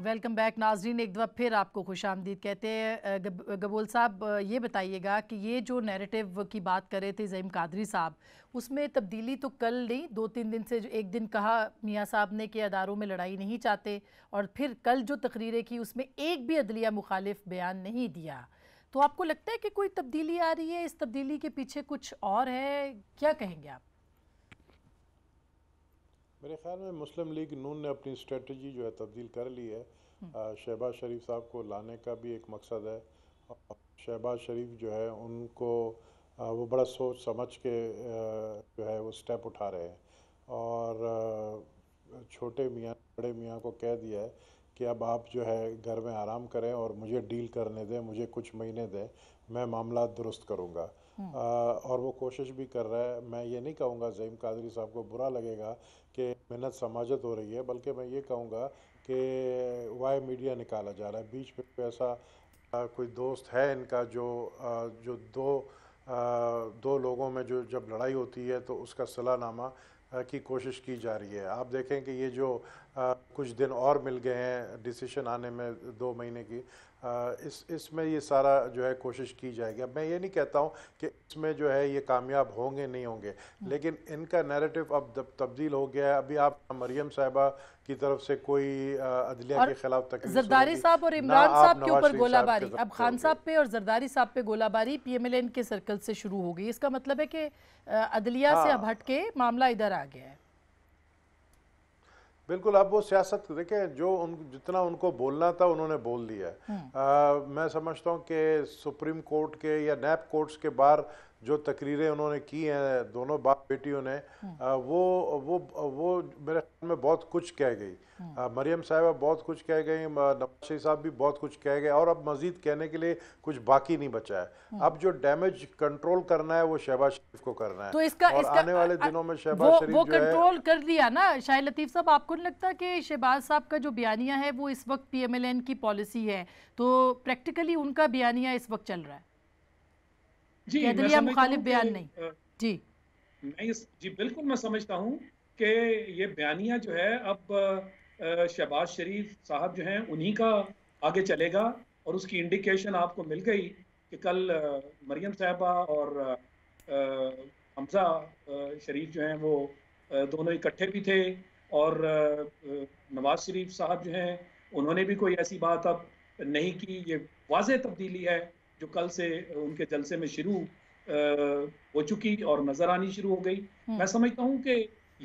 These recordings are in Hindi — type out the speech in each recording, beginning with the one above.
वेलकम बैक नाजरीन, एक दफ़ा फिर आपको खुशामदीद कहते हैं। गबोल साहब, ये बताइएगा कि ये जो नैरेटिव की बात कर रहे थे ज़हीम कादरी साहब, उसमें तब्दीली तो कल नहीं, 2-3 दिन से, जो एक दिन कहा मियाँ साहब ने कि अदारों में लड़ाई नहीं चाहते, और फिर कल जो तकरीरें की उसमें एक भी अदलिया मुखालिफ बयान नहीं दिया। तो आपको लगता है कि कोई तब्दीली आ रही है? इस तब्दीली के पीछे कुछ और है, क्या कहेंगे आप? मेरे ख्याल में मुस्लिम लीग नून ने अपनी स्ट्रेटजी जो है तब्दील कर ली है। शहबाज शरीफ साहब को लाने का भी एक मकसद है। शहबाज शरीफ जो है उनको वो बड़ा सोच समझ के जो है वो स्टेप उठा रहे हैं, और छोटे मियाँ बड़े मियाँ को कह दिया है कि अब आप जो है घर में आराम करें और मुझे डील करने दें, मुझे कुछ महीने दें, मैं मामला दुरुस्त करूँगा। और वो कोशिश भी कर रहा है। मैं ये नहीं कहूँगा ज़हीम कादरी साहब को बुरा लगेगा कि मेहनत समाजत हो रही है, बल्कि मैं ये कहूँगा कि वाई मीडिया निकाला जा रहा है। बीच में ऐसा कोई दोस्त है इनका जो दो लोगों में जो जब लड़ाई होती है तो उसका सलाहनामा की कोशिश की जा रही है। आप देखें कि ये जो कुछ दिन और मिल गए हैं डिसीशन आने में 2 महीने की, इसमें ये सारा जो है कोशिश की जाएगी। अब मैं ये नहीं कहता हूँ कि इसमें जो है ये कामयाब होंगे नहीं होंगे, लेकिन इनका नैरेटिव अब तब्दील हो गया है। अभी आप मरियम साहिबा की तरफ से कोई अदलिया के खिलाफ तकरीर जरदारी साहब और इमरान साहब के ऊपर गोलाबारी, अब खान साहब पे और जरदारी साहब पे गोलाबारी PMLN के सर्कल से शुरू हो गई। इसका मतलब है कि अदलिया से अब हट के मामला इधर आ गया है। बिल्कुल। अब वो सियासत देखें, जितना उनको बोलना था उन्होंने बोल दिया है। मैं समझता हूँ कि सुप्रीम कोर्ट के या नैब कोर्ट्स के बाहर जो तकरीरें उन्होंने की हैं दोनों बाप बेटियों ने, वो मेरे ख्याल में बहुत कुछ कह गई। मरियम साहिबा बहुत कुछ कह गई, नवाज शरीफ साहब भी बहुत कुछ कह गए, और अब मजीद कहने के लिए कुछ बाकी नहीं बचा है। अब जो डैमेज कंट्रोल करना है वो शहबाज शरीफ को करना है। तो इसका आने वाले दिनों में शहबाज शरीफ वो कंट्रोल कर दिया ना शाहिद लतीफ़ साहब। आपको नहीं लगता कि शहबाज साहब का जो बयानिया है वो इस वक्त PMLN की पॉलिसी है, तो प्रैक्टिकली उनका बयानिया इस वक्त चल रहा है जी? अदलिया मुखालिफ बयान नहीं। जी बिल्कुल, मैं समझता हूँ कि ये बयानिया जो है अब शहबाज शरीफ साहब जो हैं उन्हीं का आगे चलेगा, और उसकी इंडिकेशन आपको मिल गई कि कल मरियम साहबा और हमजा शरीफ जो हैं वो दोनों इकट्ठे भी थे, और नवाज शरीफ साहब जो हैं उन्होंने भी कोई ऐसी बात अब नहीं की। ये वाज़ेह तब्दीली है जो कल से उनके जलसे में शुरू हो चुकी और नजर आनी शुरू हो गई। मैं समझता हूँ कि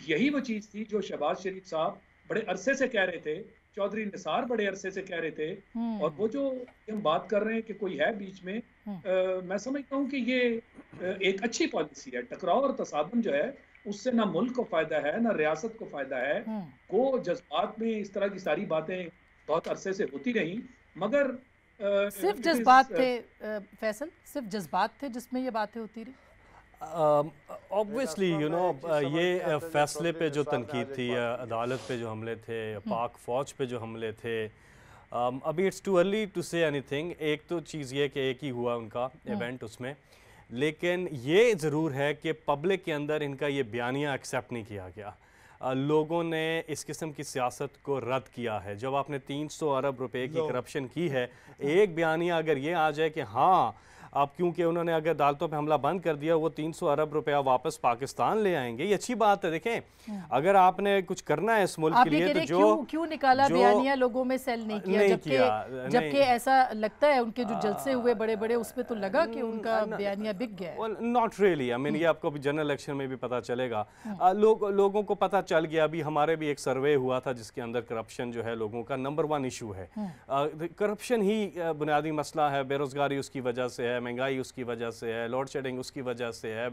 यही वो चीज़ थी जो शहबाज शरीफ साहब बड़े अरसे से कह रहे थे, चौधरी निसार बड़े अरसे से कह रहे थे, और वो जो हम बात कर रहे हैं कि कोई है बीच में, मैं समझता हूँ कि ये एक अच्छी पॉलिसी है। टकराव और तसादम जो है उससे ना मुल्क को फायदा है ना रियासत को फायदा है। वो जज्बात में इस तरह की सारी बातें बहुत अरसे से होती रही, मगर सिर्फ जज्बात थे फैसल, सिर्फ जज्बात थे जिसमें ये बातें होती रही। ऑब्वियसली ये फैसले पे जो तनकीद थी, अदालत पे जो हमले थे, पाक फ़ौज पे जो हमले थे, अभी it's too early to say anything. एक तो चीज़ ये कि एक ही हुआ उनका इवेंट उसमें, लेकिन ये ज़रूर है कि पब्लिक के अंदर इनका ये बयानिया एक्सेप्ट नहीं किया गया। लोगों ने इस किस्म की सियासत को रद्द किया है। जब आपने 300 अरब रुपए की करप्शन की है, एक बयानिया अगर ये आ जाए कि हाँ अब क्योंकि उन्होंने अगर अदालतों पे हमला बंद कर दिया, वो 300 अरब रुपया वापस पाकिस्तान ले आएंगे, ये अच्छी बात है। देखें, अगर आपने कुछ करना है इस मुल्क के लिए तो क्यों निकाला बयानिया, लोगों में सेल नहीं किया, जबकि ऐसा लगता है उनके जो जलसे हुए बड़े बड़े उसमें तो लगा कि उनका बयानिया बिक गया। नॉट रियली, आई मीन ये आपको जनरल इलेक्शन में भी पता चलेगा। लोगों को पता चल गया। अभी हमारे भी एक सर्वे हुआ था जिसके अंदर करप्शन जो है लोगों का नंबर 1 इशू है। करप्शन ही बुनियादी मसला है। बेरोजगारी उसकी वजह से है, महंगाई उसकी वजह से है, लोड शेडिंग उसकी वजह से है।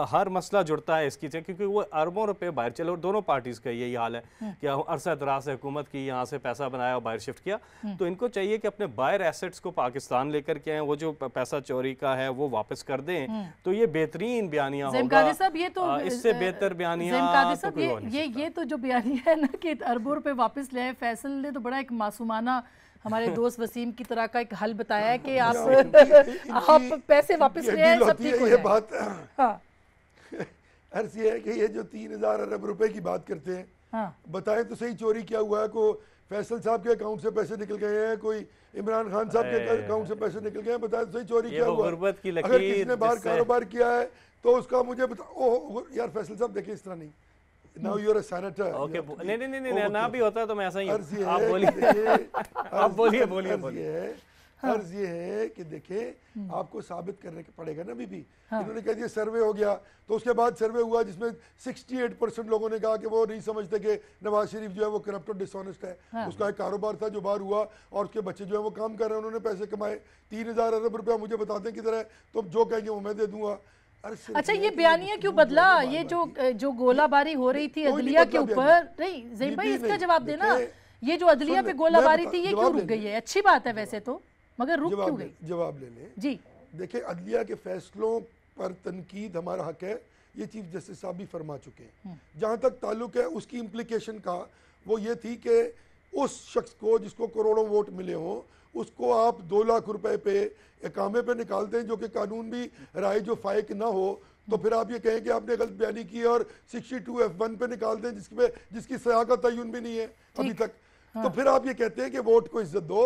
हर मसला जुड़ता है इसकी, क्योंकि वो अरबों रुपए बाहर चले। और दोनों पार्टीज़ का यही हाल है कि अरसा दराज से हुकूमत की, यहाँ से पैसा बनाया और बाहर शिफ्ट किया। तो इनको चाहिए कि अपने बाहर एसेट्स को पाकिस्तान लेकर के आए, वो जो पैसा चोरी का है वो वापस कर दें। तो ये बेहतरीन बयानिया होगा। इससे बेहतर बयानिया ये तो जो बयानिया है ना कि अरबों रुपए वापस ले आए, फैसल ने तो बड़ा एक मासूमाना हमारे दोस्त वसीम की तरह का एक हल बताया है कि आप पैसे वापस ले आए, सब ठीक हो जाए। बात अर्ज ये है कि ये जो 3000 अरब रुपए की बात करते हैं, बताएं तो सही चोरी क्या हुआ है। को फैसल साहब के अकाउंट से पैसे निकल गए हैं, कोई इमरान खान साहब के अकाउंट से पैसे निकल गए हैं, बताए सही चोरी क्या हुआ? अगर किसी ने बाहर कारोबार किया है तो उसका मुझे ओह यार फैसल साहब देखिए इस तरह नहीं, now you are a senator. Okay नहीं ना भी होता तो मैं ऐसा ही हूं। आप बोलिए, बोलिए। अर्ज ये है कि देखें आपको साबित करने के पड़ेगा ना बीबी। इन्होंने कह दिया सर्वे हो गया, तो उसके बाद सर्वे हुआ जिसमें 68% लोगों ने कहा कि वो नहीं समझते कि नवाज शरीफ जो है वो करप्ट और डिसऑनेस्ट है। उसका एक कारोबार था जो बाहर हुआ और उसके बच्चे जो है वो काम कर रहे हैं, उन्होंने पैसे कमाए। 3000 अरब रुपया मुझे बताते किधर है, तो जो कहेंगे वो मैं दे दूंगा। अच्छा, ये बयानिया क्यों बदला? ये जो गोलाबारी हो रही थी अदलिया के ऊपर, नहीं ज़हीम भाई इसका जवाब देना, ये जो अदलिया पे गोलाबारी थी ये क्यों रुक गई है? अच्छी बात है वैसे तो, मगर रुक क्यों गई? जवाब ले लें जी। देखिए अदलिया के फैसलों पर तनकीद हमारा हक है, ये चीफ जस्टिस साहब भी फरमा चुके हैं। जहां तक ताल्लुक है उसकी इम्प्लीकेशन का, वो ये थी कि उस शख्स को जिसको करोड़ों वोट मिले हों उसको आप 2 लाख रुपए पे इकामे पे निकाल दें, जो कि कानून भी राय जो फाइक ना हो, तो फिर आप ये कहें कि आपने गलत बयानी की, और 62F1 पे निकाल दें जिसकी सजा का तयन भी नहीं है अभी तक। तो फिर आप ये कहते हैं कि वोट को इज्जत दो,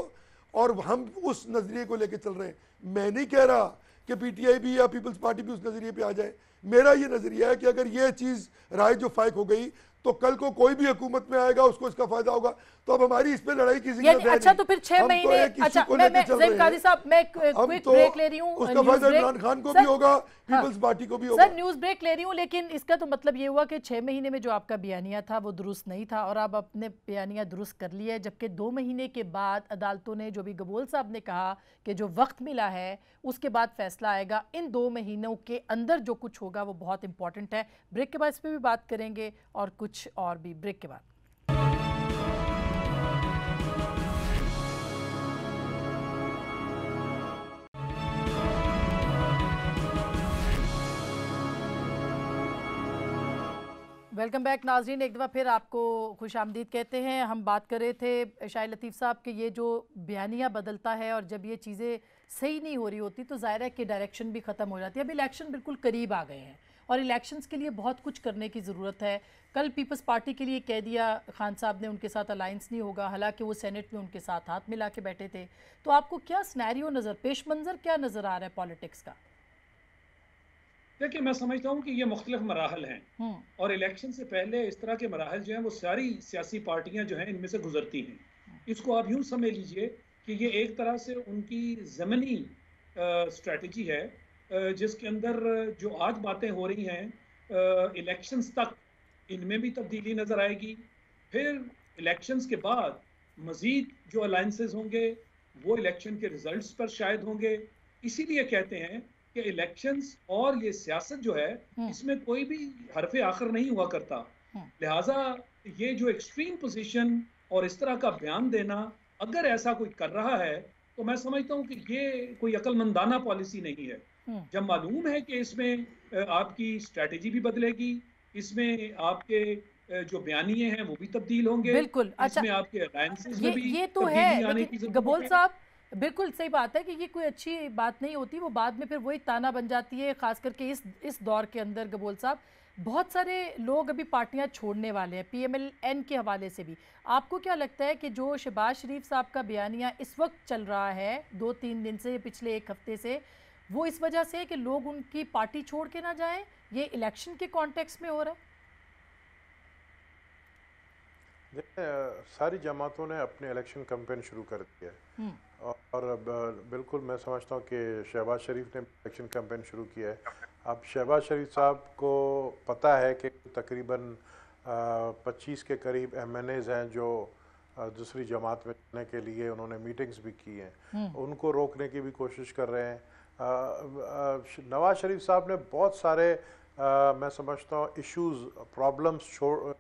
और हम उस नजरिए को लेके चल रहे हैं। मैं नहीं कह रहा कि पीटीआई भी या पीपल्स पार्टी भी उस नजरिए पे आ जाए। मेरा ये नजरिया है कि अगर ये चीज राय जो फाइक हो गई तो कल को कोई भी हुकूमत में आएगा उसको इसका फायदा होगा। तो अब हमारी इस पे लड़ाई की जरूरत है। अच्छा तो फिर 6 महीने, अच्छा मैं ज़हीम कादरी साहब मैं क्विक ब्रेक ले रही हूँ, उसका फायदा इमरान खान को भी होगा, पीपल्स पार्टी को भी होगा। सर न्यूज़ ब्रेक ले रही हूँ, लेकिन इसका तो मतलब ये हुआ कि 6 महीने में जो आपका बयानिया था वो दुरुस्त नहीं था और आप अपने बयानिया दुरुस्त कर लिया है, जबकि 2 महीने के बाद अदालतों ने जो भी गबोल साहब ने कहा कि जो वक्त मिला है उसके बाद फैसला आएगा। इन 2 महीनों के अंदर जो कुछ होगा वो बहुत इंपॉर्टेंट है। ब्रेक के बाद इस पर भी बात करेंगे और कुछ और भी ब्रेक के बाद। वेलकम बैक नाजरीन, एक दफ़ा फिर आपको खुश आमदीद कहते हैं। हम बात कर रहे थे शाहिद लतीफ़ साहब कि ये जो बयानिया बदलता है और जब ये चीज़ें सही नहीं हो रही होती तो ज़ाहिर है कि डायरेक्शन भी ख़त्म हो जाती है। अब इलेक्शन बिल्कुल करीब आ गए हैं और इलेक्शंस के लिए बहुत कुछ करने की ज़रूरत है। कल पीपल्स पार्टी के लिए कह दिया खान साहब ने उनके साथ अलायंस नहीं होगा, हालांकि वो सेनेट में उनके साथ हाथ मिला के बैठे थे। तो आपको क्या सिनेरियो नज़र, पेश मंज़र क्या नज़र आ रहा है पॉलिटिक्स का? देखिए मैं समझता हूँ कि ये मुख्तलिफ मराहल हैं और इलेक्शन से पहले इस तरह के मराहल जो हैं वो सारी सियासी पार्टियां जो हैं इनमें से गुजरती हैं। इसको आप यूँ समझ लीजिए कि ये एक तरह से उनकी ज़मीनी स्ट्रेटजी है जिसके अंदर जो आज बातें हो रही हैं इलेक्शंस तक इनमें भी तब्दीली नज़र आएगी। फिर इलेक्शंस के बाद मज़ीद जो अलायंसेस होंगे वो इलेक्शन के रिजल्ट्स पर शायद होंगे। इसीलिए कहते हैं कि इलेक्शंस और ये सियासत जो है इसमें कोई भी हरफ आखिर नहीं हुआ करता। लिहाजा ये जो एक्सट्रीम पोजीशन और इस तरह का बयान देना, अगर ऐसा कोई कर रहा है तो मैं समझता हूँ कि ये कोई अक्लमंदाना पॉलिसी नहीं है। जब मालूम है कि इसमें आपकी स्ट्रैटेजी भी बदलेगी, इसमें आपके जो बयानिए हैं वो भी तब्दील होंगे, बिल्कुल। अच्छा, इसमें आपके अलायंसेस में भी ये तो है, लेकिन गबोल साहब बिल्कुल सही बात है कि ये कोई अच्छी बात नहीं होती, वो बाद में फिर वही ताना बन जाती है। खास करके इस दौर के अंदर गबोल साहब बहुत सारे लोग अभी पार्टियां छोड़ने वाले हैं PMLN के हवाले से भी। आपको क्या लगता है कि जो शहबाज शरीफ साहब का बयानिया इस वक्त चल रहा है 2-3 दिन से, पिछले 1 हफ्ते से, वो इस वजह से है कि लोग उनकी पार्टी छोड़ के ना जाएं? ये इलेक्शन के कॉन्टेक्स्ट में हो रहा है? सारी जमातों ने अपने इलेक्शन कैंपेन शुरू कर दिया है और बिल्कुल मैं समझता हूँ कि शहबाज शरीफ ने इलेक्शन कैंपेन शुरू किया है। अब शहबाज शरीफ साहब को पता है कि तकरीबन 25 के करीब MNAs हैं जो दूसरी जमात में जाने के लिए उन्होंने मीटिंग्स भी की हैं, उनको रोकने की भी कोशिश कर रहे हैं। नवाज शरीफ साहब ने बहुत सारे मैं समझता हूँ इश्यूज़, प्रॉब्लम्स छोड़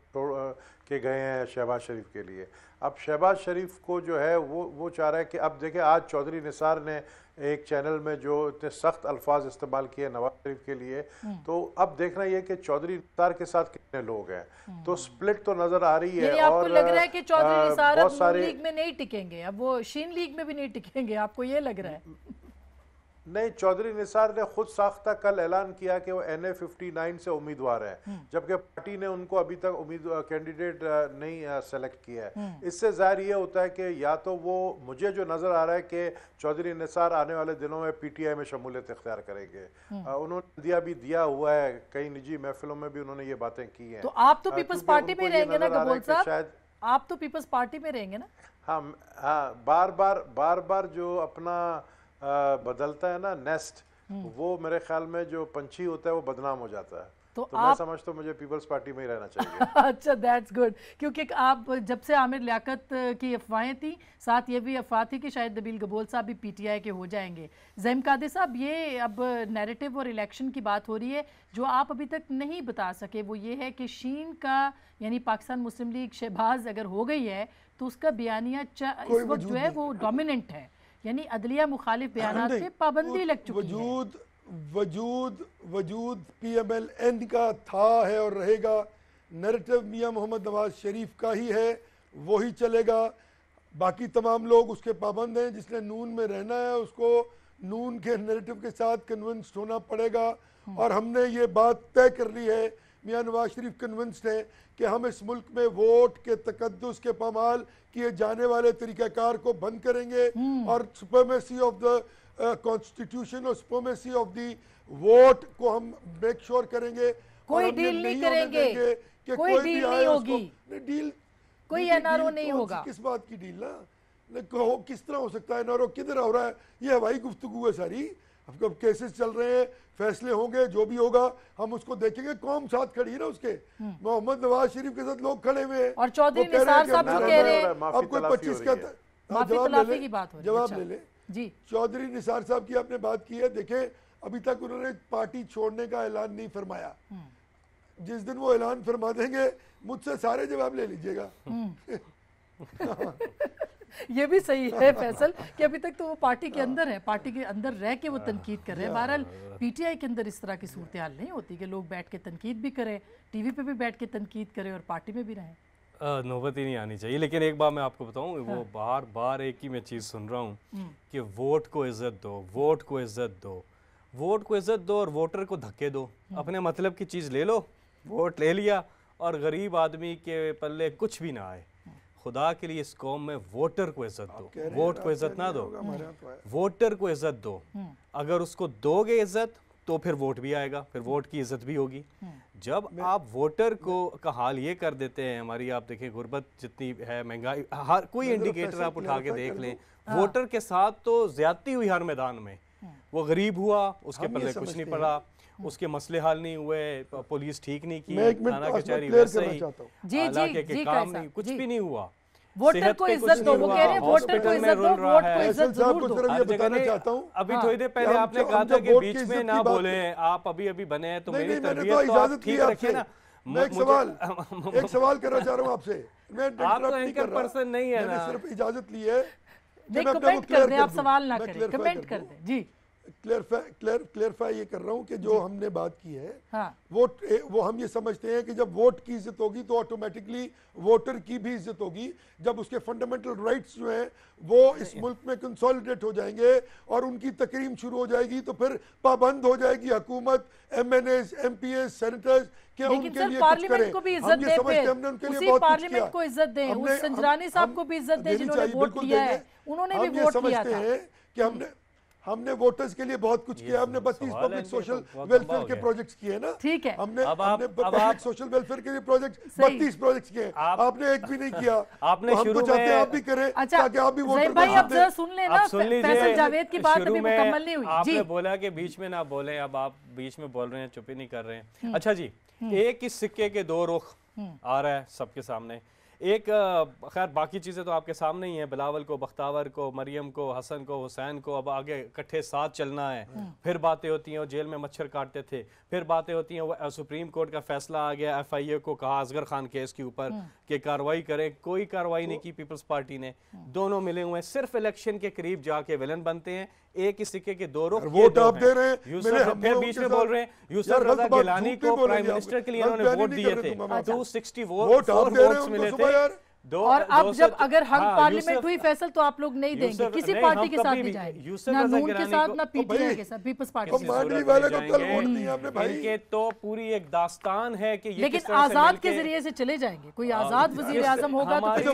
के गए हैं शहबाज शरीफ के लिए। अब शहबाज शरीफ को जो है वो चाह रहा है कि अब देखिए आज चौधरी निसार ने एक चैनल में जो इतने सख्त अल्फाज इस्तेमाल किए नवाज शरीफ के लिए, तो अब देखना ये कि चौधरी निसार के साथ कितने लोग हैं, तो स्प्लिट तो नजर आ रही है। आपको लग रहा है कि चौधरी निसार अब लीग में नहीं टिकेंगे, अब वो शीन लीग में भी नहीं टिकेंगे, आपको ये लग रहा है? नहीं, चौधरी निसार ने खुद साख्ता कल ऐलान किया कि वो NA-59 से उम्मीदवार हैं, जबकि पार्टी ने उनको अभी तक कैंडिडेट नहीं सेलेक्ट किया है। इससे जाहिर ये होता है कि या तो वो, मुझे जो नज़र आ रहा है कि चौधरी निसार आने वाले दिनों में PTI में शमूलियत इख्तियार करेंगे। उन्होंने भी दिया हुआ है, कई निजी महफिलों में भी उन्होंने ये बातें की हैं। तो आप तो पीपल्स पार्टी में रहेंगे ना गबोल साहब, शायद आप तो पीपल्स पार्टी में रहेंगे ना? हाँ, बार बार जो अपना बदलता है ना नेस्ट, वो मेरे ख्याल में जो पंछी होता है वो बदनाम हो जाता है। तो मैं समझता हूँ मुझे पीपल्स पार्टी में ही रहना चाहिए। अच्छा, दैट्स गुड, क्योंकि आप जब से आमिर लियाकत की अफवाहें थी, साथ ये भी अफवाह थी कि शायद नबील गबोल साहब भी PTI के हो जाएंगे। ज़हीम कादरी साहब, ये अब नैरेटिव और इलेक्शन की बात हो रही है, जो आप अभी तक नहीं बता सके वो ये है कि शीन का यानी पाकिस्तान मुस्लिम लीग शहबाज अगर हो गई है तो उसका बयानिया इस वक्त जो है वो डोमिनेंट है, यानी अदलिया मुखालिफ बयानात पे पाबंदी लग चुकी है। वजूद PMLN का था है और रहेगा, नैरेटिव मियां मोहम्मद नवाज शरीफ का ही है, वही चलेगा। बाकी तमाम लोग उसके पाबंद हैं। जिसने नून में रहना है उसको नून के नैरेटिव के साथ कन्विंस्ड होना पड़ेगा। और हमने ये बात तय कर ली है, मियां नवाज शरीफ कन्विंस्ड है कि हम इस मुल्क में वोट के तकद्दुस के पामाल किए जाने वाले तरीक़ाकार को बंद करेंगे और सुप्रीमेसी ऑफ द कॉन्स्टिट्यूशन और सुप्रीमेसी ऑफ द वोट को हम मेक श्योर करेंगे। कोई डील नहीं करेंगे कि कोई डील नहीं होगी, डील कोई NRO नहीं होगा। किस बात की डील ना, किस तरह हो सकता है NRO? किधर हो रहा है? ये हवाई गुफ्तगू है सारी। अब केसेस चल रहे हैं, फैसले होंगे, जो भी होगा हम उसको देखेंगे। कौम साथ खड़ी है ना उसके, मोहम्मद नवाज शरीफ के साथ लोग खड़े हुए हैं। और चौधरी निसार साहब भी कह रहे हैं अब कोई 25 का जवाब ले ले जी। चौधरी निसार साहब की आपने बात की है, देखें अभी तक उन्होंने पार्टी छोड़ने का ऐलान नहीं फरमाया। जिस दिन वो ऐलान फरमा देंगे मुझसे सारे जवाब ले लीजिएगा। ये भी सही है फैसल कि अभी तक तो वो पार्टी के अंदर है, पार्टी के अंदर रह के वो तनकीद कर रहे हैं। बहरहाल PTI के अंदर इस तरह की सूरत हाल नहीं होती कि लोग बैठ के तनकीद भी करें, TV पे भी बैठ के तनकीद करें और पार्टी में भी रहें। नौबत ही नहीं आनी चाहिए। लेकिन एक बार मैं आपको बताऊं, वो बार बार एक ही मैं चीज़ सुन रहा हूँ कि वोट को इज्जत दो, वोट को इज्जत दो, वोट को इज्जत दो और वोटर को धक्के दो। अपने मतलब की चीज़ ले लो, वोट ले लिया और गरीब आदमी के पल्ले कुछ भी ना आए। खुदा के लिए इस कौम में वोटर को इज्जत दो, वोट को इज्जत ना दो, वोटर को इज्जत दो। अगर उसको दोगे इज्जत तो फिर वोट भी आएगा, फिर वोट की इज्जत भी होगी। जब आप वोटर को का हाल ये कर देते हैं, हमारी आप देखें गुर्बत जितनी है, महंगाई, हर कोई इंडिकेटर आप उठा के देख लें, वोटर के साथ तो ज्यादती हुई हर मैदान में। वो गरीब हुआ, उसके पल्ले कुछ नहीं पड़ा, उसके मसले हल नहीं हुए, पुलिस ठीक नहीं की, थाना कचहरी वैसे ही, हालांकि के काम नहीं, कुछ भी नहीं हुआ। वोटर को इज्जत दो, वो कह रहे हैं वोटर को इज्जत दो, वोट को इज्जत जरूर दो। अभी थोड़ी देर पहले आपने कहा था कि बीच में ना बोले, आप अभी अभी बने हैं तो मेरी तरबियत तो आप ठीक रखिए ना। मैं एक सवाल करना चाह रहा हूँ आपसे। आप तो एंकर पर्सन नहीं है ना, सिर्फ इजाजत ली है। कमेंट कर दें, आप सवाल ना करें, कमेंट कर दें जी। क्लियरफाई ये कर रहा हूँ कि जो हमने बात की है, वो हम ये समझते हैं कि जब वोट की इज्जत होगी तो ऑटोमेटिकली वोटर की भी इज्जत होगी। जब उसके फंडामेंटल राइट्स जो हैं वो इस मुल्क में कंसोलिडेट हो जाएंगे और उनकी तकरीम शुरू हो जाएगी तो फिर पाबंद हो जाएगी हुकूमत, MNAs, MPs, सेनेटर्स के उनके लिए कुछ करें। को भी इज्जत दें, फिर हमने उनके लिए उसी बहुत कुछ पार्लियामेंट किया। को इज्जत दें, उस संजरानी साहब को भी इज्जत दें जिन्होंने वोट दिया है, उन्होंने भी वोट किया था। कि हमने वोटर्स के लिए बहुत कुछ किया। हमने 32 पब्लिक सोशल वेलफेयर के प्रोजेक्ट्स किए ना, ठीक है। हमने पब्लिक सोशल वेलफेयर के लिए प्रोजेक्ट 32 प्रोजेक्ट्स किए, आपने एक भी नहीं किया। आपने हम तो चाहते हैं आप भी करें ताकि आप भी वोटर भाई आप जरा सुन लेना, फैसल जावेद की बात अभी मुकम्मल नहीं हुई। आपने बोला कि बीच में ना बोले, अब आप बीच में बोल रहे हैं, चुप ही नहीं कर रहे हैं। अच्छा जी, एक ही सिक्के के दो रुख आ रहा है सबके सामने। एक खैर बाकी चीज़ें तो आपके सामने ही हैं, बिलावल को, बख्तावर को, मरियम को, हसन को, हुसैन को, अब आगे इकट्ठे साथ चलना है। फिर बातें होती हैं, वो जेल में मच्छर काटते थे, फिर बातें होती हैं, सुप्रीम कोर्ट का फैसला आ गया, FIA को कहा असगर खान केस के ऊपर कि कार्रवाई करें, कोई कार्रवाई नहीं की पीपल्स पार्टी ने। दोनों मिले हुए हैं, सिर्फ इलेक्शन के करीब जाके विलन बनते हैं। एक ही सिक्के के दो रुख, वोट आप दे रहे हैं, फिर बीच में बोल रहे हैं यूसुफ रजा गिलानी को प्राइम मिनिस्टर के लिए इन्होंने वोट दिए थे, 260 वोट्स मिले थे। और अब जब अगर हम पार्लियामेंट हुई फैसल तो आप लोग नहीं देंगे, किसी पार्टी के साथ नहीं जाएंगे, ना नून के साथ ना पीटीआई के साथ, पीपल्स पार्टी के साथ। इनके तो पूरी एक दास्तान है कि लेकिन आजाद के जरिए से चले जाएंगे, कोई आजाद वजीर आजम होगा तो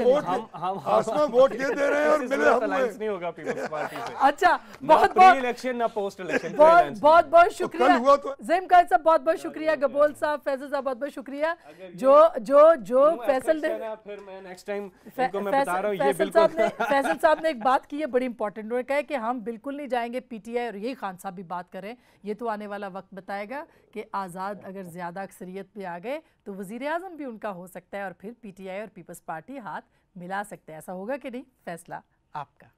वोट ये दे रहे हैं और मिले अलायंस नहीं होगा पीपल्स पार्टी से। अच्छा, बहुत बहुत इलेक्शन ना पोस्ट इलेक्शन, बहुत बहुत शुक्रिया ज़हीम कायद साहब, बहुत बहुत शुक्रिया। गबोल साहब, फैसल साहब, बहुत बहुत शुक्रिया। जो फैसल ने, फिर मैं नेक्स्ट टाइम इनको मैं बता रहा हूं, ये बिल्कुल फैसल साहब ने एक बात की है बड़ी इंपॉर्टेंट, उन्होंने कहा कि हम बिल्कुल नहीं जाएंगे पीटीआई, और यही खान साहब भी बात करें, ये तो आने वाला वक्त बताएगा कि आज़ाद अगर ज़्यादा अक्सरियत पे आ गए तो वज़ीर आज़म भी उनका हो सकता है और फिर पीटीआई और पीपल्स पार्टी हाथ मिला सकते हैं। ऐसा होगा कि नहीं, फैसला आपका।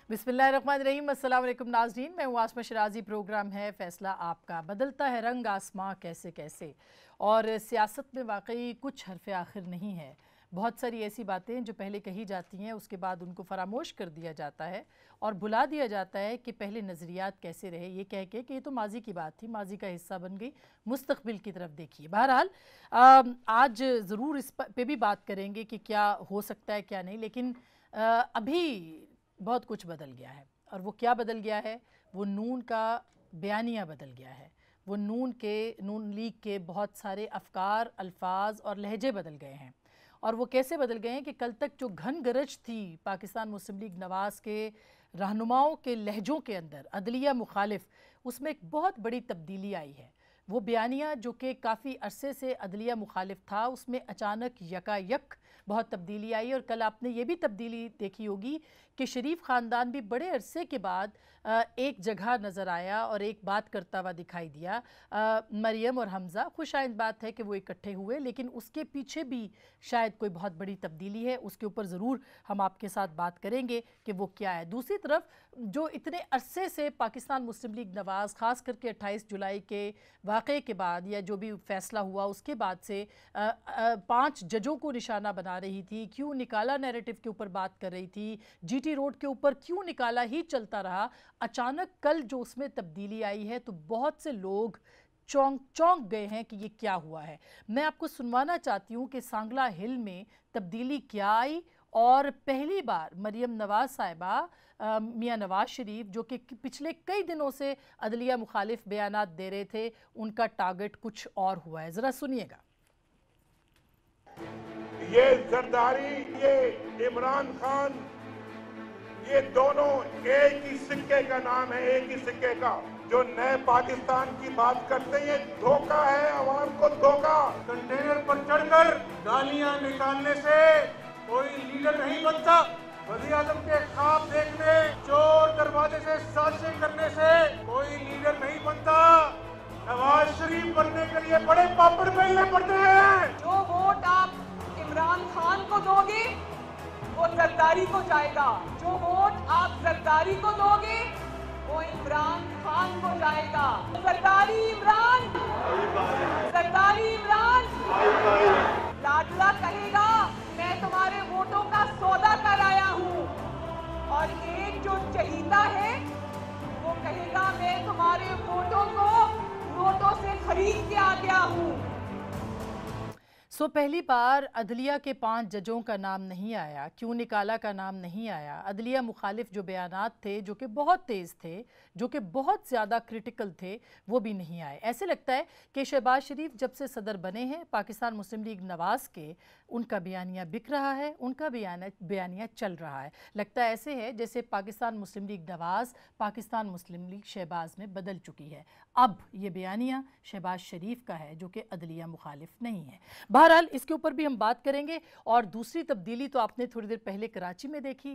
बिस्मिल्लाहिर्रहमानिर्रहीम, अस्सलाम वालेकुम नाज़रीन, मैं हूँ आसमा शराजी। प्रोग्राम है फैसला आपका। बदलता है रंग आसमां कैसे कैसे, और सियासत में वाकई कुछ हरफ आखिर नहीं है। बहुत सारी ऐसी बातें जो पहले कही जाती हैं उसके बाद उनको फरामोश कर दिया जाता है और भुला दिया जाता है कि पहले नज़रियात कैसे रहे, ये कह के कि ये तो माजी की बात थी, माजी का हिस्सा बन गई, मुस्तकबिल की तरफ देखिए। बहरहाल आज ज़रूर इस पे भी बात करेंगे कि क्या हो सकता है क्या नहीं, लेकिन अभी बहुत कुछ बदल गया है। और वो क्या बदल गया है? वो नून का बयानिया बदल गया है, वो नून लीग के बहुत सारे अफकार, अल्फाज और लहजे बदल गए हैं। और वो कैसे बदल गए हैं कि कल तक जो घन गरज थी पाकिस्तान मुस्लिम लीग नवाज़ के रहनुमाओं के लहजों के अंदर, अदलिया मुखालिफ, उसमें एक बहुत बड़ी तब्दीली आई है। वो बयानिया जो कि काफ़ी अरसे से अदलिया मुखालिफ था, उसमें अचानक यकायक बहुत तब्दीली आई। और कल आपने ये भी तब्दीली देखी होगी कि शरीफ ख़ानदान भी बड़े अरसे के बाद एक जगह नज़र आया और एक बात करता हुआ दिखाई दिया। मरियम और हमज़ा, खुशाइंद बात है कि वो इकट्ठे हुए, लेकिन उसके पीछे भी शायद कोई बहुत बड़ी तब्दीली है, उसके ऊपर ज़रूर हम आपके साथ बात करेंगे कि वो क्या है। दूसरी तरफ जो इतने अरसे से पाकिस्तान मुस्लिम लीग नवाज़, ख़ास करके 28 जुलाई के वाक़े के बाद या जो भी फ़ैसला हुआ उसके बाद से 5 जजों को निशाना बना रही थी, क्यों निकाला नैरेटिव के ऊपर बात कर रही थी, जीटी रोड के ऊपर क्यों निकाला ही चलता रहा, अचानक कल जो उसमें तब्दीली आई है तो बहुत से लोग चौंक गए हैं कि ये क्या हुआ है। मैं आपको सुनवाना चाहती हूँ कि सांगला हिल में तब्दीली क्या आई, और पहली बार मरियम नवाज़ साहिबा, मियाँ नवाज़ शरीफ जो कि पिछले कई दिनों से अदलिया मुखालिफ बयानात दे रहे थे, उनका टारगेट कुछ और हुआ है। ज़रा सुनिएगा। ये जरदारी, ये इमरान खान, ये दोनों एक ही सिक्के का नाम है, एक ही सिक्के का। जो नए पाकिस्तान की बात करते हैं, ये धोखा है, आवाम को धोखा। कंटेनर पर चढ़कर गालियां निकालने से कोई लीडर नहीं बनता। वज़ीर आज़म के ख्वाब देखने, चोर दरवाजे से साजिशें करने से कोई लीडर नहीं बनता। नवाज शरीफ बनने के लिए बड़े पापड़ बेलने पड़ते हैं। जो वोट आप इमरान खान को दोगे वो जरदारी को जाएगा, जो वोट आप जरदारी को दोगे वो इमरान खान को जाएगा। जरदारी इमरान, जरदारी इमरान। लाडला कहेगा मैं तुम्हारे वोटों का सौदा कर आया हूँ, और एक जो चहीता है वो कहेगा मैं तुम्हारे वोटों को नोटों से खरीद के आ गया हूँ। पहली बार अदलिया के 5 जजों का नाम नहीं आया, क्यों निकाला का नाम नहीं आया। अदलिया मुखालिफ जो बयानात थे, जो कि बहुत तेज़ थे, जो कि बहुत ज़्यादा क्रिटिकल थे, वो भी नहीं आए। ऐसे लगता है कि शहबाज शरीफ जब से सदर बने हैं पाकिस्तान मुस्लिम लीग नवाज़ के, उनका बयानिया बिक रहा है, उनका बयानिया चल रहा है। लगता है ऐसे है जैसे पाकिस्तान मुस्लिम लीग नवाज़ पाकिस्तान मुस्लिम लीग शहबाज में बदल चुकी है। अब ये बयानिया शहबाज शरीफ का है जो कि अदलिया मुखालिफ नहीं है। बहरहाल इसके ऊपर भी हम बात करेंगे। और दूसरी तब्दीली तो आपने थोड़ी देर पहले कराची में देखी,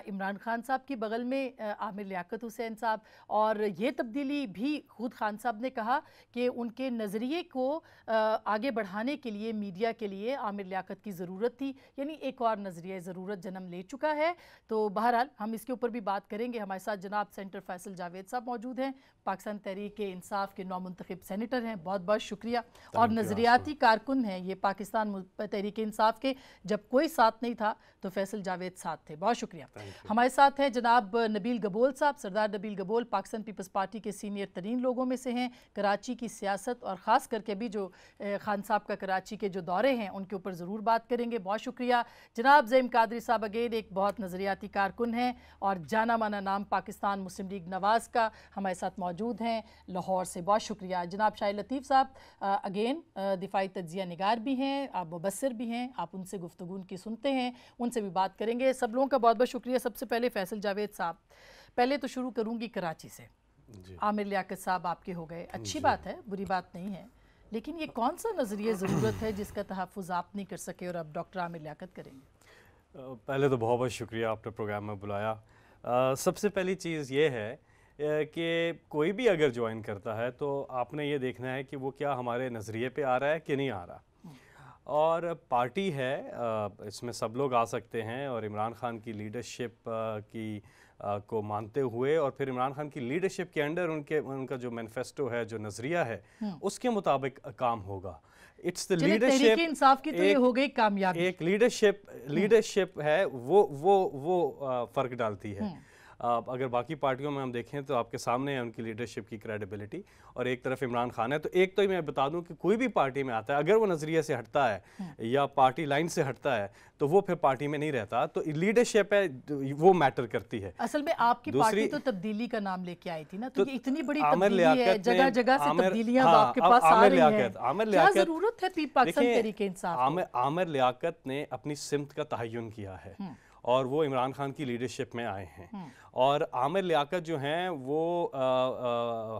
इमरान खान साहब की बगल में आमिर लियाकत हुसैन साहब, और ये तब्दीली भी खुद खान साहब ने कहा कि उनके नज़रिए को आगे बढ़ाने के लिए मीडिया के लिए आमिर लियाकत की ज़रूरत थी, यानी एक और नज़रिया ज़रूरत जन्म ले चुका है। तो बहरहाल हम इसके ऊपर भी बात करेंगे। हमारे साथ जनाब सेंटर फैसल जावेद साहब मौजूद हैं, पाकिस्तान तहरीक इंसाफ के नौमुंतखब सेनेटर हैं, बहुत बहुत शुक्रिया, और नज़रियाती कारकुन हैं ये पाकिस्तान तहरीक इंसाफ के। जब कोई साथ नहीं था तो फैसल जावेद साथ थे, बहुत शुक्रिया। हमारे साथ हैं जनाब नबील गबोल साहब, सरदार नबील गबोल पाकिस्तान पीपल्स पार्टी के सीनियर तरीन लोगों में से हैं। कराची की सियासत और ख़ास करके भी जो खान साहब का कराची के जो दौरे हैं उनके ऊपर ज़रूर बात करेंगे, बहुत शुक्रिया। जनाब ज़ईम कादरी साहब अगेन एक बहुत नज़रियाती कारकुन हैं और जाना माना नाम पाकिस्तान मुस्लिम लीग नवाज़ का, हमारे साथ मौजूद हैं लाहौर से, बहुत शुक्रिया। जनाब शाहिद लतीफ़ साहब अगेन दिफाई तज्ज़िया निगार भी हैं, आप मुबस्सिर भी हैं, आप उनसे गुफ्तगू उनकी सुनते हैं, उनसे भी बात करेंगे। सब लोगों का बहुत बहुत शुक्रिया। सबसे पहले फैसल जावेद साहब, पहले तो शुरू करूँगी कराची से। आमिर लियाकत साहब आपके हो गए, अच्छी बात है, बुरी बात नहीं है, लेकिन ये कौन सा नज़रिया ज़रूरत है जिसका तहफ़्फ़ुज़ आप नहीं कर सके और अब डॉक्टर आमिर लियाकत करेंगे? पहले तो बहुत बहुत शुक्रिया, आपने प्रोग्राम में बुलाया। सबसे पहली चीज़ ये है कि कोई भी अगर ज्वाइन करता है तो आपने ये देखना है कि वो क्या हमारे नज़रिए पे आ रहा है कि नहीं आ रहा। और पार्टी है, इसमें सब लोग आ सकते हैं, और इमरान खान की लीडरशिप को मानते हुए और फिर इमरान खान की लीडरशिप के अंडर उनका जो मैनिफेस्टो है, जो नज़रिया है, उसके मुताबिक काम होगा। इट्स द लीडरशिप, इंसाफ की तो ये हो गई कामयाबी, एक लीडरशिप है वो फ़र्क डालती है। अगर बाकी पार्टियों में हम देखें तो आपके सामने है उनकी लीडरशिप की क्रेडिबिलिटी, और एक तरफ इमरान खान है। तो एक तो मैं बता दूं कि कोई भी पार्टी में आता है अगर वो नज़रिए से हटता है या पार्टी लाइन से हटता है तो वो फिर पार्टी में नहीं रहता। तो लीडरशिप है वो मैटर करती है। असल में आपकी पार्टी तो तब्दीली का नाम लेके आई थी ना, तो इतनी बड़ी तब्दीली है, जगह जगह से तब्दीलियां आपके पास आ रही हैं, क्या जरूरत है पाकिस्तान तहरीक इंसाफ? आमिर लियाकत ने अपनी सिमत का तयन किया है और वो इमरान खान की लीडरशिप में आए हैं। और आमिर लियाकत जो हैं वो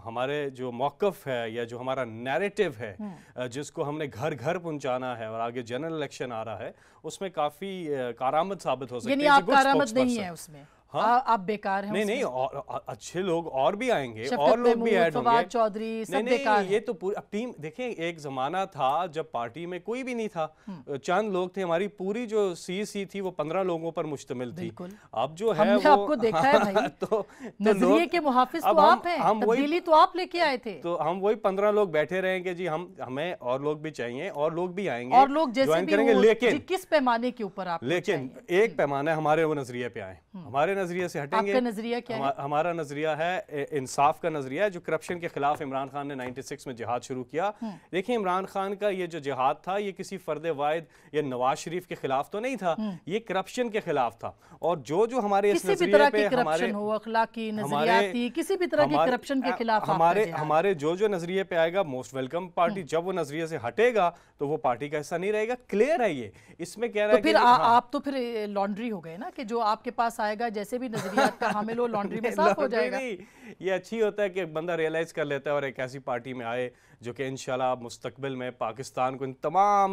हमारे जो मौक़िफ़ है या जो हमारा नैरेटिव है जिसको हमने घर घर पहुंचाना है और आगे जनरल इलेक्शन आ रहा है, उसमें काफ़ी कारआमद साबित हो सकती है। यानी आप कारआमद नहीं है उसमें? हाँ? आप बेकार हैं? नहीं, और अच्छे लोग और भी आएंगे और लोग भी ऐड होंगे। चौधरी सब बेकार ये तो पूरी अब टीम देखें, एक जमाना था जब पार्टी में कोई भी नहीं था, चंद लोग थे, हमारी पूरी जो सीसी थी वो 15 लोगों पर मुश्तमिल थी। अब जो है वो आपको देखा है भाई, तो नजरिए के मुहाफिज तो आप हैं, तब्दीली तो आप लेके आए थे, तो हम वही 15 लोग बैठे रहेंगे जी, हमें और लोग भी चाहिए और लोग भी आएंगे और लोग जैसे भी करेंगे, लेकिन किस पैमाने के ऊपर आप? लेकिन एक पैमाना हमारे वो नजरिए पे आए, हमारे नजरिए से हटेंगे। आपका नजरिया क्या है? हमारा नजरिया है इंसाफ का नजरिया है, जो करप्शन के खिलाफ इमरान खान ने 96 में जिहाद शुरू किया। देखिए इमरान खान का ये जो जिहाद था ये किसी फर्द वाहिद या नवाज शरीफ के खिलाफ तो नहीं था, ये करप्शन के खिलाफ था। और जो हमारे इस नजरिए पे हमारे अखलाकी नजरियाती किसी भी तरह के करप्शन के खिलाफ हमारे जो नजरिए पे आएगा मोस्ट वेलकम पार्टी, जब वो नजरिए से हटेगा तो वो पार्टी का हिस्सा नहीं रहेगा। क्लियर है ये, इसमें कह रहा है फिर आप तो फिर लॉन्ड्री हो गए ना, कि जो आपके पास आएगा जैसे भी नजरियात का हामिल हो लॉन्ड्री में साफ हो जाएगा। ये अच्छी होता है कि बंदा रियलाइज कर लेता है और एक ऐसी पार्टी में आए जो कि इंशाल्लाह मुस्तकबिल में पाकिस्तान को इन तमाम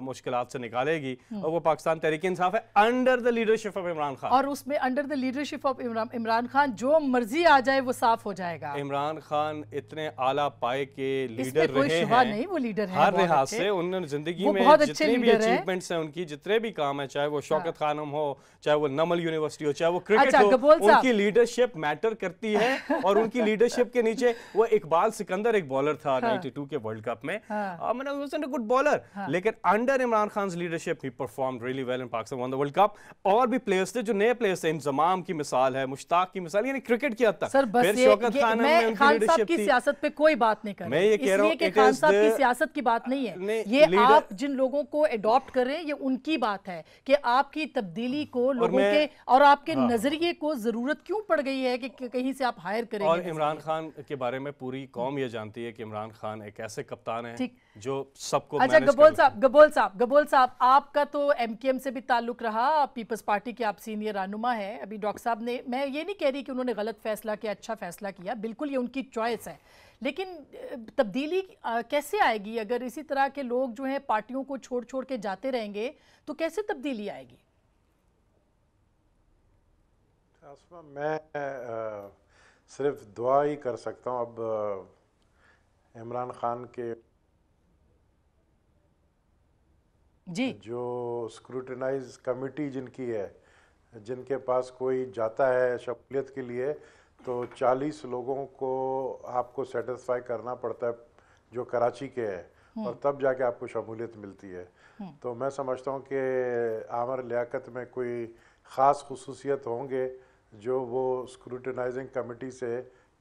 मुश्किलात से निकालेगी, और वो पाकिस्तान तहरीक इंसाफ है under the leadership of Imran Khan. और उसमें under the leadership of Imran Khan जो मर्जी आ जाए वो साफ हो जाएगा। इमरान खान इतने आला पाए के लीडर रहे हैं, नहीं वो लीडर है हर लिहाज से, उन्होंने जिंदगी में जितने भी अचीवमेंट्स हैं उनकी, जितने भी काम है, चाहे वो शौकत खानम हो, चाहे वो नमल यूनिवर्सिटी हो, चाहे वो क्रिकेट हो, उनकी लीडरशिप मैटर करती है। और उनकी लीडरशिप के नीचे वो इकबाल सिकंदर एक बॉलर था 92 के वर्ल्ड कप में, गुड बॉलर, लेकिन under Imran Khan leadership he performed really well in Pakistan one the world cup. और भी प्लेयर्स थे जो नए प्लेयर्स थे, इंजमाम की मिसाल है, मुश्ताक की मिसाल, यानी क्रिकेट की हद तक। फिर शौकत खान में खान साहब की सियासत पे कोई बात नहीं कर रहा, मैं ये कह रहा हूं कि खान साहब की सियासत की बात नहीं है, ये आप जिन लोगों को अडॉप्ट कर रहे हैं ये उनकी बात है कि आपकी तब्दीली को लोगों के और आपके नजरिए को जरूरत क्यों पड़ गई है कि कहीं से आप हायर करेंगे। और इमरान खान के बारे में पूरी कौम ये जानती है कि इमरान खान एक ऐसे कप्तान हैं ठीक। जो सबको अच्छा, मैनेज गबोल साहब आपका तो एमकेएम से भी ताल्लुक रहा, पीपल्स पार्टी के आप सीनियर रहनुमा हैं। अभी डॉक्टर साहब ने, मैं ये नहीं कह रही कि उन्होंने गलत फैसला किया, अच्छा फैसला किया, बिल्कुल ये उनकी चॉइस है, लेकिन तब्दीली कैसे आएगी अगर इसी तरह के लोग जो हैं पार्टियों को छोड़ छोड़ के जाते रहेंगे, तो कैसे तब्दीली आएगी? मैं सिर्फ दुआ ही कर सकता हूँ। अब इमरान खान के जी, जो स्क्रूटिनाइज कमेटी जिनकी है, जिनके पास कोई जाता है शमूलियत के लिए, तो 40 लोगों को आपको सेटिस्फाई करना पड़ता है जो कराची के हैं, और तब जाके आपको शमूलियत मिलती है। तो मैं समझता हूँ कि आमिर लियाकत में कोई ख़ास खुसूसियत होंगे जो वो स्क्रूटिनाइजिंग कमेटी से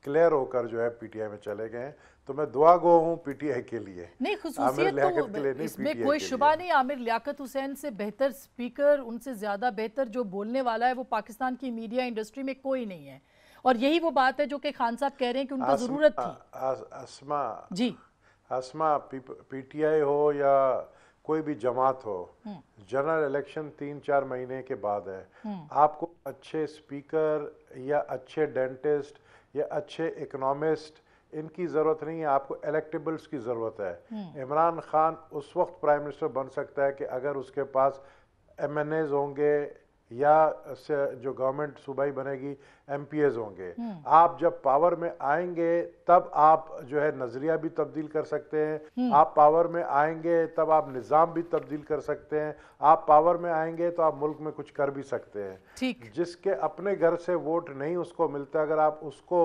क्लियर होकर जो है पीटीआई में चले गए। तो मैं दुआ गो हूँ पीटीआई के लिए, नहीं आमिर खुसूसियत लियाकत के लिए तो नहीं, इसमें पीटीआई कोई के शुबा लिए। नहीं। आमिर लियाकत हुसैन से बेहतर स्पीकर, उनसे ज्यादा बेहतर जो बोलने वाला है वो पाकिस्तान की मीडिया इंडस्ट्री में कोई नहीं है, और यही वो बात है जो कि खान साहब कह रहे हैं कि उनको जरूरत थी। आसमा पीटीआई हो या कोई भी जमात हो, जनरल इलेक्शन 3-4 महीने के बाद है। आपको अच्छे स्पीकर या अच्छे डेंटिस्ट या अच्छे इकोनॉमिस्ट इनकी ज़रूरत नहीं है, आपको इलेक्टेबल्स की ज़रूरत है। इमरान खान उस वक्त प्राइम मिनिस्टर बन सकता है कि अगर उसके पास एमएनएज होंगे या जो गवर्नमेंट सूबाई बनेगी एमपीएज होंगे। आप जब पावर में आएंगे तब आप जो है नजरिया भी तब्दील कर सकते हैं, आप पावर में आएंगे तब आप निज़ाम भी तब्दील कर सकते हैं, आप पावर में आएंगे तो आप मुल्क में कुछ कर भी सकते हैं। ठीक, जिसके अपने घर से वोट नहीं उसको मिलता, अगर आप उसको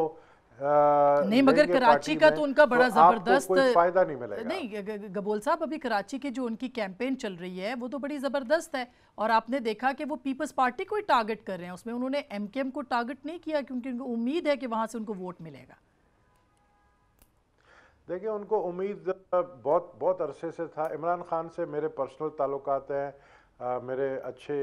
नहीं, मगर कराची का तो उनका बड़ा जबरदस्त कोई फायदा नहीं मिलेगा। नहीं गबोल साहब, अभी कराची की जो उनकी कैंपेन चल रही है वो तो बड़ी जबरदस्त है, और आपने देखा कि वो पीपल्स पार्टी को ही टारगेट कर रहे हैं, उसमें उन्होंने एमकेएम को टारगेट नहीं किया क्योंकि उनको उम्मीद है कि वहां से उनको वोट मिलेगा। देखिए, उनको उम्मीद बहुत अरसे से था। इमरान खान से मेरे पर्सनल ताल्लुकात हैं, मेरे अच्छे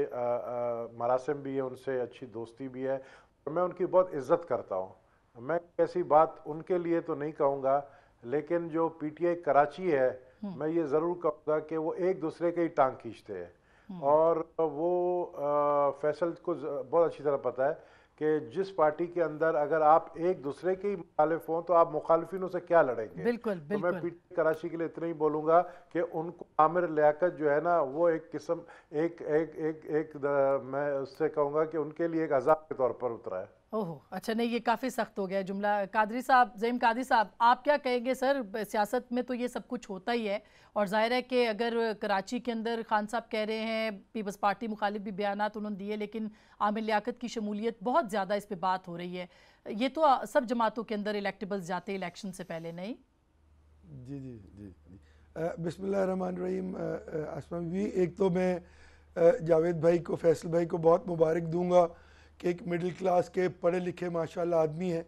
मरासिम भी है उनसे, अच्छी दोस्ती भी है, और मैं उनकी बहुत इज्जत करता हूँ। मैं ऐसी बात उनके लिए तो नहीं कहूँगा, लेकिन जो पीटीआई कराची है, मैं ये ज़रूर कहूँगा कि वो एक दूसरे के ही टांग खींचते हैं, और वो फैसल को बहुत अच्छी तरह पता है कि जिस पार्टी के अंदर अगर आप एक दूसरे के ही मुखालिफ हों तो आप मुखालिफिनों से क्या लड़ेंगे। बिल्कुल, तो मैं पीटीआई कराची के लिए इतना ही बोलूँगा कि उनको आमिर लियाकत जो है ना, वो एक किस्म मैं उससे कहूँगा कि उनके लिए एक अज़ाब के तौर पर उतरा है। ओह, अच्छा, नहीं ये काफ़ी सख्त हो गया जुमला। कादरी साहब, ज़हीम कादरी साहब, आप क्या कहेंगे? सर, सियासत में तो ये सब कुछ होता ही है, और जाहिर है कि अगर कराची के अंदर खान साहब कह रहे हैं, पीपल्स पार्टी मुखालिफ भी बयानात उन्होंने दिए, लेकिन आमिर लियाकत की शमूलियत बहुत ज़्यादा इस पर बात हो रही है, ये तो सब जमातों के अंदर इलेक्टेबल्स जाते इलेक्शन से पहले, नहीं? जी जी जी जी बिस्मिल्लाहिर्रहमानिर्रहीम। आसमा भी, एक तो मैं जावेद भाई को, फैसल भाई को बहुत मुबारक दूंगा कि एक मिडिल क्लास के पढ़े लिखे माशाल्लाह आदमी हैं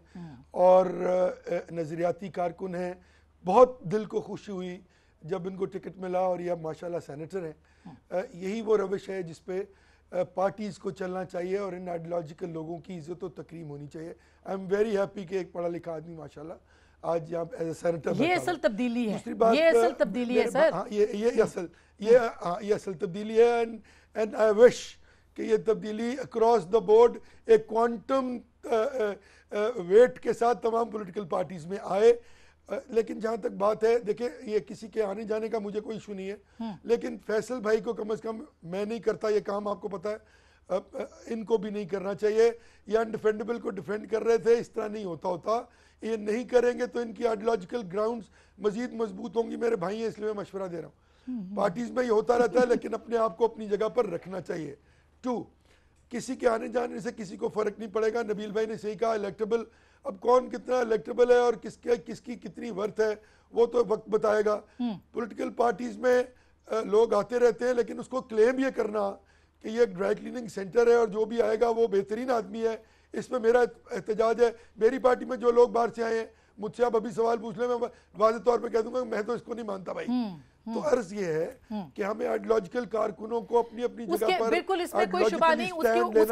और नज़रियाती कारकुन हैं। बहुत दिल को खुशी हुई जब इनको टिकट मिला, और यह माशाल्लाह सेनेटर हैं। यही वो रविश है जिस पे पार्टीज़ को चलना चाहिए, और इन आइडियोलॉजिकल लोगों की इज्जत और तकरीम होनी चाहिए। आई एम वेरी हैप्पी कि एक पढ़ा लिखा आदमी माशाल्लाह आज यहाँ एज ए सेनेटर, ये असल तब्दीली है। दूसरी बात, ये असल तब्दीली है सर। ये असल तब्दीली है, एंड आई विश कि ये तब्दीली अक्रॉस द बोर्ड एक क्वांटम वेट के साथ तमाम पॉलिटिकल पार्टीज में आए। लेकिन जहाँ तक बात है, देखिए, ये किसी के आने जाने का मुझे कोई इशू नहीं है, लेकिन फैसल भाई को कम से कम, मैं नहीं करता ये काम, आपको पता है, इनको भी नहीं करना चाहिए। ये अनडिफेंडेबल को डिफेंड कर रहे थे, इस तरह नहीं होता। ये नहीं करेंगे तो इनकी आइडियोलॉजिकल ग्राउंड्स मजीद मजबूत होंगी। मेरे भाई हैं, इसलिए मैं मशवरा दे रहा हूँ। पार्टीज में ये होता रहता है, लेकिन अपने आप को अपनी जगह पर रखना चाहिए। 2, किसी के आने जाने से किसी को फर्क नहीं पड़ेगा। नबील भाई ने सही कहा, इलेक्टेबल, अब कौन कितना इलेक्टेबल है और किसकी कितनी वर्थ है वो तो वक्त बताएगा। पॉलिटिकल पार्टीज में लोग आते रहते हैं, लेकिन उसको क्लेम ये करना कि ये ड्राई क्लीनिंग सेंटर है और जो भी आएगा वो बेहतरीन आदमी है, इसमें मेरा एहतजाज है। मेरी पार्टी में जो लोग बाहर से आए हैं, मुझसे आप अभी सवाल पूछ लें, मैं वाज़ेह तौर पे कह दूंगा मैं तो इसको नहीं मानता भाई। तो अर्ज ये है कि हमें आइडियोलॉजिकल कारकुनों को अपनी अपनी जगह पर बिल्कुल इसमें कोई शुबा नहीं, उसके ऊपर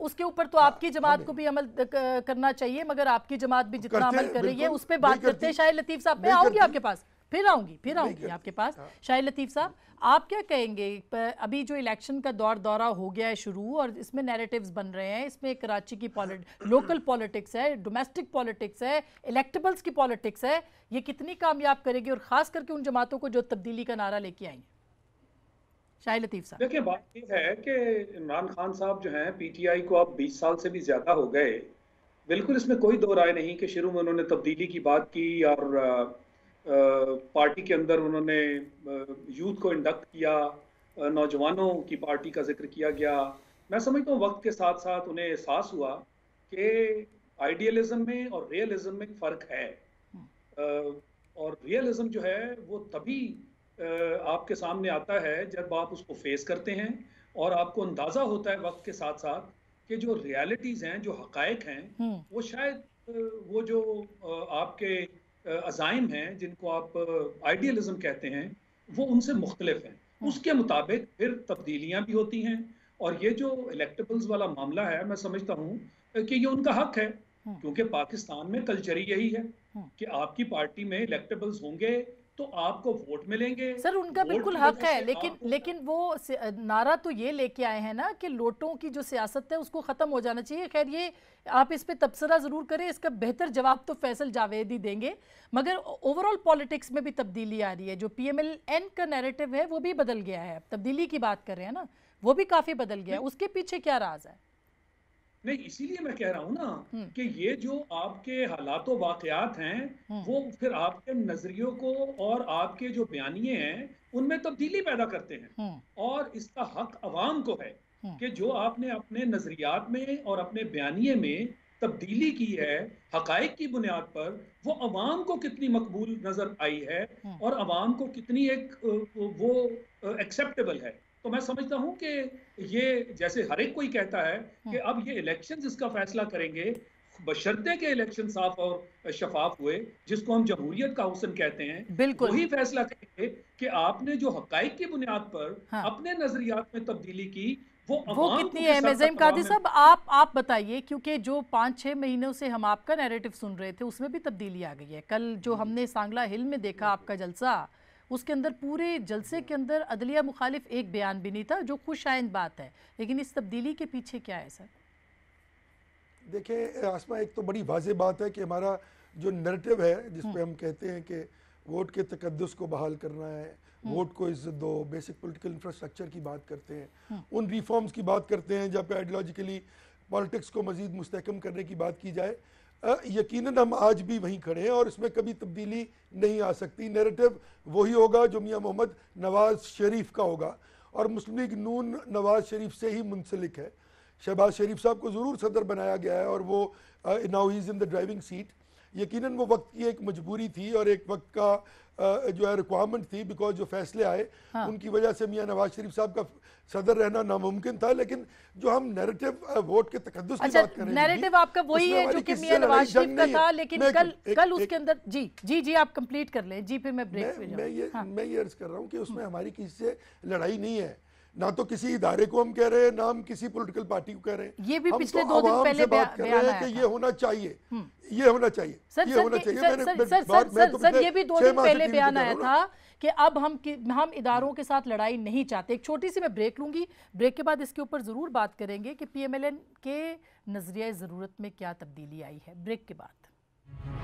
उसके ऊपर तो आपकी जमात को भी अमल करना चाहिए, मगर आपकी जमात भी जितना अमल कर रही है उस पर बात करते हैं। शाहिद लतीफ साहब, मैं आऊंगी आपके पास, फिर आऊंगी आपके पास। शाहिद लतीफ साहब, आप क्या कहेंगे? अभी जो इलेक्शन का दौरा हो गया है शुरू, और इसमें नैरेटिव्स बन रहे हैं, इसमें कराची की लोकल पॉलिटिक्स है, डोमेस्टिक पॉलिटिक्स है, इलेक्टेबल्स की पॉलिटिक्स है, ये कितनी कामयाब करेगी, और खास करके उन जमातों को जो तब्दीली का नारा लेके आई? शाहिद लतीफ साहब, देखिए, बात ये है कि इमरान खान साहब जो हैं, पीटीआई को अब 20 साल से भी ज्यादा हो गए। बिल्कुल इसमें कोई दो राय नहीं कि शुरू में उन्होंने तब्दीली की बात की और पार्टी के अंदर उन्होंने यूथ को इंडक्ट किया, नौजवानों की पार्टी का जिक्र किया गया। मैं समझता हूँ वक्त के साथ साथ उन्हें एहसास हुआ कि आइडियलिज्म में और रियलिज्म में फ़र्क है, और रियलिज्म जो है वो तभी आपके सामने आता है जब आप उसको फेस करते हैं और आपको अंदाज़ा होता है वक्त के साथ साथ कि जो रियलिटीज़ हैं, जो हक़ाइक़ हैं, वो शायद वो जो आपके अज़ाइम हैं जिनको आप आइडियलिज्म कहते हैं, वो उनसे मुख्तलिफ हैं। उसके मुताबिक फिर तब्दीलियां भी होती हैं, और ये जो इलेक्टेबल्स वाला मामला है, मैं समझता हूँ कि ये उनका हक है, क्योंकि पाकिस्तान में कल्चर ही यही है कि आपकी पार्टी में इलेक्टेबल्स होंगे तो आपको वोट मिलेंगे। सर, उनका बिल्कुल हक है, लेकिन वो नारा तो ये लेके आए हैं ना कि लोटों की जो सियासत है उसको खत्म हो जाना चाहिए। खैर, ये आप इस पे तबसरा जरूर करें, इसका बेहतर जवाब तो फैसल जावेद ही देंगे, मगर ओवरऑल पॉलिटिक्स में भी तब्दीली आ रही है। जो PMLN का नैरेटिव है वो भी बदल गया है, तब्दीली की बात कर रहे हैं ना, वो भी काफी बदल गया है। उसके पीछे क्या राज है? नहीं, इसीलिए मैं कह रहा हूं ना कि ये जो आपके हालात वाकयात हैं, वो फिर आपके नजरियों को और आपके जो बयानिए हैं उनमें तब्दीली पैदा करते हैं, और इसका हक अवाम को है कि जो आपने अपने नजरियात में और अपने बयानिए में तब्दीली की है हकाइक की बुनियाद पर, वो अवाम को कितनी मकबूल नजर आई है और अवाम को कितनी वो एक्सेप्टेबल है। तो मैं समझता हूं कि ये, जैसे हर एक कोई कहता है कि अब ये इलेक्शंस इसका फैसला करेंगे, बशर्ते के इलेक्शन साफ और शफाफ हुए, जिसको हम जमहूरियत का हुस्न कहते हैं, वही फैसला करेंगे कि आपने जो हकाइक की बुनियाद पर अपने नजरियात में तब्दीली की वो कितनी है। नज़ीम कादरी साहब, आप बताइए, क्योंकि जो 5-6 महीनों से हम आपका नैरेटिव सुन रहे थे उसमें भी तब्दीली आ गई है। कल जो हमने सांगला हिल में देखा आपका जलसा, उसके अंदर पूरे जलसे के अंदर अदलिया मुखालिफ एक बयान भी नहीं था, जो खुश आइंद बात है, लेकिन इस तब्दीली के पीछे क्या है सर? देखिए आसमा, एक तो बड़ी वाज़ेह बात है कि हमारा जो नैरेटिव है जिस पे हम कहते हैं कि वोट के तकद्दुस को बहाल करना है, वोट को इज्जत दो, बेसिक पॉलिटिकल इंफ्रास्ट्रक्चर की बात करते हैं, उन रिफॉर्म्स की बात करते हैं जहाँ पे आइडियोलॉजिकली पॉलिटिक्स को मज़ीद मुस्तहकम करने की बात की जाए, यकीनन हम आज भी वहीं खड़े हैं और इसमें कभी तब्दीली नहीं आ सकती। नैरेटिव वही होगा जो मियां मोहम्मद नवाज़ शरीफ का होगा, और मुस्लिम लीग नून नवाज़ शरीफ से ही मुंसलिक है। शहबाज शरीफ साहब को ज़रूर सदर बनाया गया है और वो now he is in the driving seat. यकीनन वो वक्त की एक मजबूरी थी और एक वक्त का जो है रिक्वायरमेंट थी, बिकॉज जो फैसले आए उनकी वजह से मियां नवाज शरीफ साहब का सदर रहना नामुमकिन था। लेकिन जो हम नैरेटिव वोट के तकद्दुस की बात कर रहे हैं, नैरेटिव आपका वही है जो कि मियां नवाज शरीफ का था, लेकिन कल उसके अंदर जी आप कंप्लीट कर लें जी, फिर मैं ब्रेक पे जाऊं। मैं ये अर्ज कर रहा हूं कि उसमें हमारी किसी से लड़ाई नहीं है, ना तो किसी इदारे को हम कह रहे हैं, ना हम किसी पॉलिटिकल पार्टी को कह रहे हैं। ये भी पिछले 2 दिन पहले बात कर रहे हैं कि ये होना चाहिए, ये होना चाहिए, ये होना चाहिए। सर, ये भी 2 दिन पहले बयान आया था कि अब हम इदारों के साथ लड़ाई नहीं चाहते। एक छोटी सी मैं ब्रेक लूंगी, ब्रेक के बाद इसके ऊपर जरूर बात करेंगे कि PMLN के नजरिए ज़रूरत में क्या तब्दीली आई है। ब्रेक के बाद